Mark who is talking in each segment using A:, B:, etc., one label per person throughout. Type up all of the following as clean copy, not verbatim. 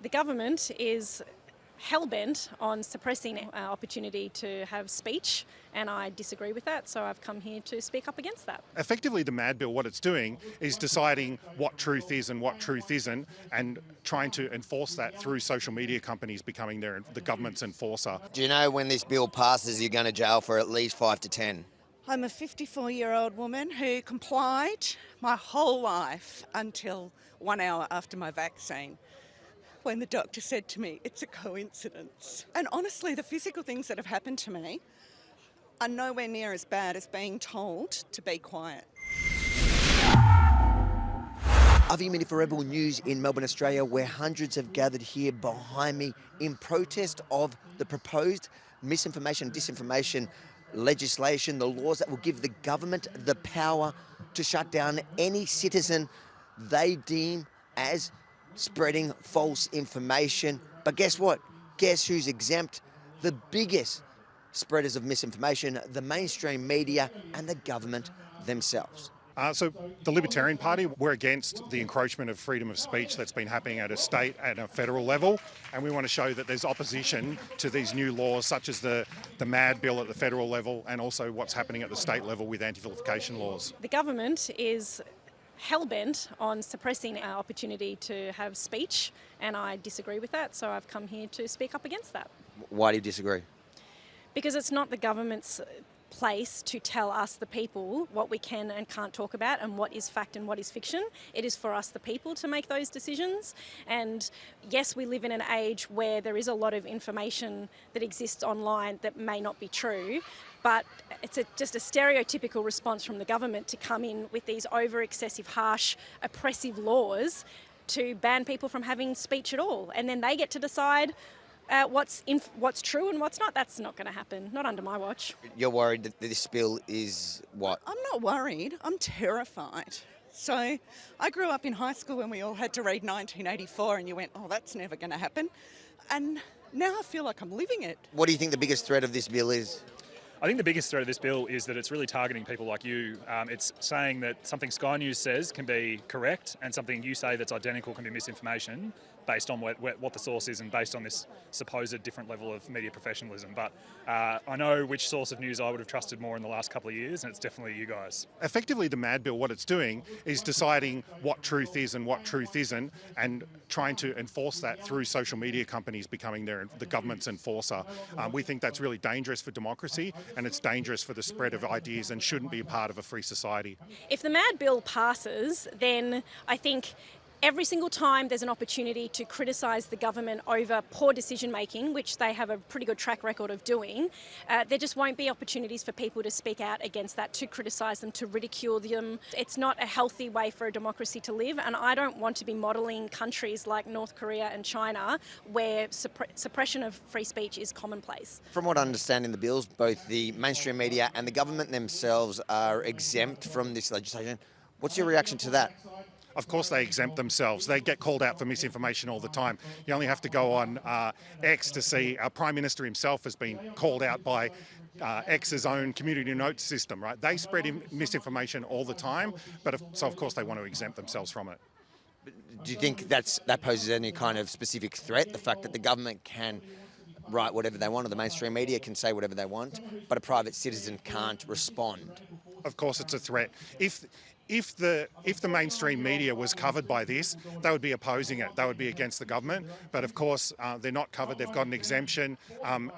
A: The government is hell-bent on suppressing our opportunity to have speech, and I disagree with that, so I've come here to speak up against that.
B: Effectively, the MAD Bill, what it's doing is deciding what truth is and what truth isn't, and trying to enforce that through social media companies becoming the government's enforcer.
C: Do you know when this bill passes you're going to jail for at least 5 to 10?
D: I'm a 54-year-old woman who complied my whole life until 1 hour after my vaccine, when the doctor said to me, it's a coincidence. And honestly, the physical things that have happened to me are nowhere near as bad as being told to be quiet.
C: Yemini for Rebel News in Melbourne, Australia, where hundreds have gathered here behind me in protest of the proposed misinformation and disinformation legislation, the laws that will give the government the power to shut down any citizen they deem as spreading false information. But guess what? Guess who's exempt? The biggest spreaders of misinformation, the mainstream media and the government themselves.
B: So the Libertarian Party, we're against the encroachment of freedom of speech that's been happening at a state and a federal level, and we want to show that there's opposition to these new laws such as the MAD Bill at the federal level, and also what's happening at the state level with anti-vilification laws.
A: The government is hell-bent on suppressing our opportunity to have speech, and I disagree with that, so I've come here to speak up against that.
C: Why do you disagree?
A: Because it's not the government's place to tell us, the people, what we can and can't talk about and what is fact and what is fiction. It is for us, the people, to make those decisions. And yes, we live in an age where there is a lot of information that exists online that may not be true, but it's just a stereotypical response from the government to come in with these over-excessive, harsh, oppressive laws to ban people from having speech at all. And then they get to decide what's true and what's not. That's not going to happen, not under my watch.
C: You're worried that this bill is what?
D: I'm not worried, I'm terrified. So I grew up in high school when we all had to read 1984 and you went, oh, that's never going to happen. And now I feel like I'm living it.
C: What do you think the biggest threat of this bill is?
E: I think the biggest threat of this bill is that it's really targeting people like you. It's saying that something Sky News says can be correct and something you say that's identical can be misinformation based on what the source is and based on this supposed different level of media professionalism. But I know which source of news I would have trusted more in the last couple of years, and it's definitely you guys.
B: Effectively, the MAD Bill, what it's doing is deciding what truth is and what truth isn't, and trying to enforce that through social media companies becoming the government's enforcer. We think that's really dangerous for democracy, and it's dangerous for the spread of ideas and shouldn't be a part of a free society.
A: If the MAD Bill passes, then I think every single time there's an opportunity to criticise the government over poor decision making, which they have a pretty good track record of doing, there just won't be opportunities for people to speak out against that, to criticise them, to ridicule them. It's not a healthy way for a democracy to live, and I don't want to be modelling countries like North Korea and China where suppression of free speech is commonplace.
C: From what I understand in the bills, both the mainstream media and the government themselves are exempt from this legislation. What's your reaction to that?
B: Of course they exempt themselves. They get called out for misinformation all the time. You only have to go on X to see our Prime Minister himself has been called out by X's own community notes system, right? They spread misinformation all the time, so of course they want to exempt themselves from it.
C: Do you think that poses any kind of specific threat, the fact that the government can write whatever they want or the mainstream media can say whatever they want, but a private citizen can't respond?
B: Of course it's a threat. If the mainstream media was covered by this, they would be opposing it. They would be against the government. But of course, they're not covered. They've got an exemption.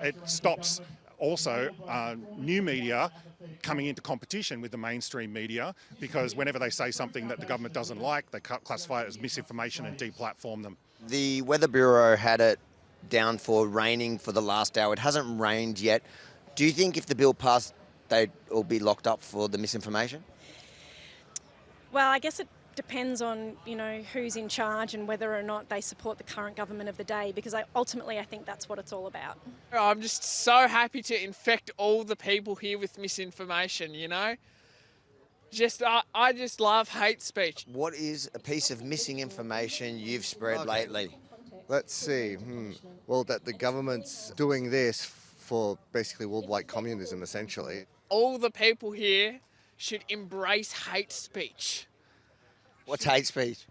B: It stops also new media coming into competition with the mainstream media, because whenever they say something that the government doesn't like, they classify it as misinformation and deplatform them.
C: The Weather Bureau had it down for raining for the last hour. It hasn't rained yet. Do you think if the bill passed, they'd all be locked up for the misinformation?
A: Well, I guess it depends on, who's in charge and whether or not they support the current government of the day, because ultimately I think that's what it's all about.
F: I'm just so happy to infect all the people here with misinformation, I just love hate speech.
C: What is a piece of missing information you've spread lately?
G: Let's see. Well, that the government's doing this for basically worldwide communism, essentially.
F: All the people here should embrace hate speech.
C: What's hate speech?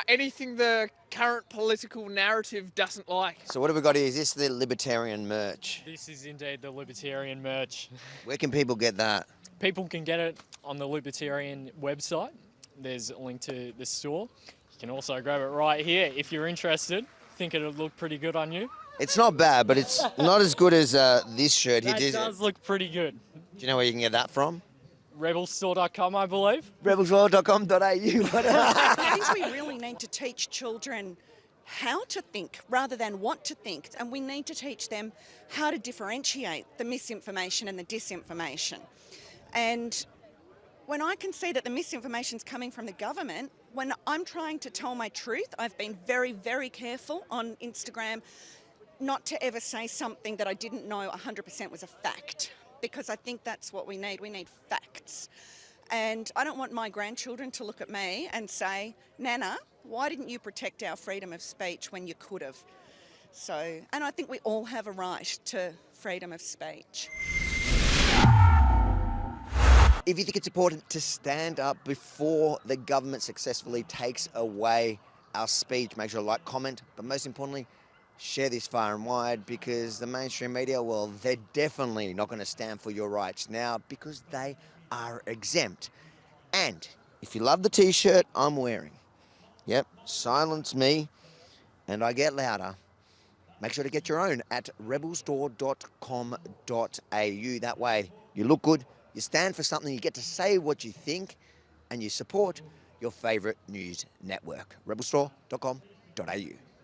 F: Anything the current political narrative doesn't like.
C: So what have we got here? Is this the Libertarian merch?
H: This is indeed the Libertarian merch.
C: Where can people get that?
H: People can get it on the Libertarian website. There's a link to the store. You can also grab it right here if you're interested. Think it'll look pretty good on you.
C: It's not bad, but it's not as good as this shirt here.
H: That does look pretty good.
C: Do you know where you can get that from?
H: Rebelstore.com, I believe.
C: rebelsworld.com.au.
D: I think we really need to teach children how to think rather than what to think, and we need to teach them how to differentiate the misinformation and the disinformation. And when I can see that the misinformation is coming from the government, when I'm trying to tell my truth, I've been very, very careful on Instagram not to ever say something that I didn't know 100% was a fact, because I think that's what we need. We need facts. And I don't want my grandchildren to look at me and say, Nana, why didn't you protect our freedom of speech when you could have? So, and I think we all have a right to freedom of speech.
C: If you think it's important to stand up before the government successfully takes away our speech, make sure to like, comment, but most importantly, share this far and wide, because the mainstream media, well, they're definitely not going to stand for your rights now because they are exempt. And if you love the t-shirt I'm wearing, yep, silence me and I get louder, make sure to get your own at rebelstore.com.au. That way you look good, you stand for something, you get to say what you think, and you support your favourite news network. rebelstore.com.au.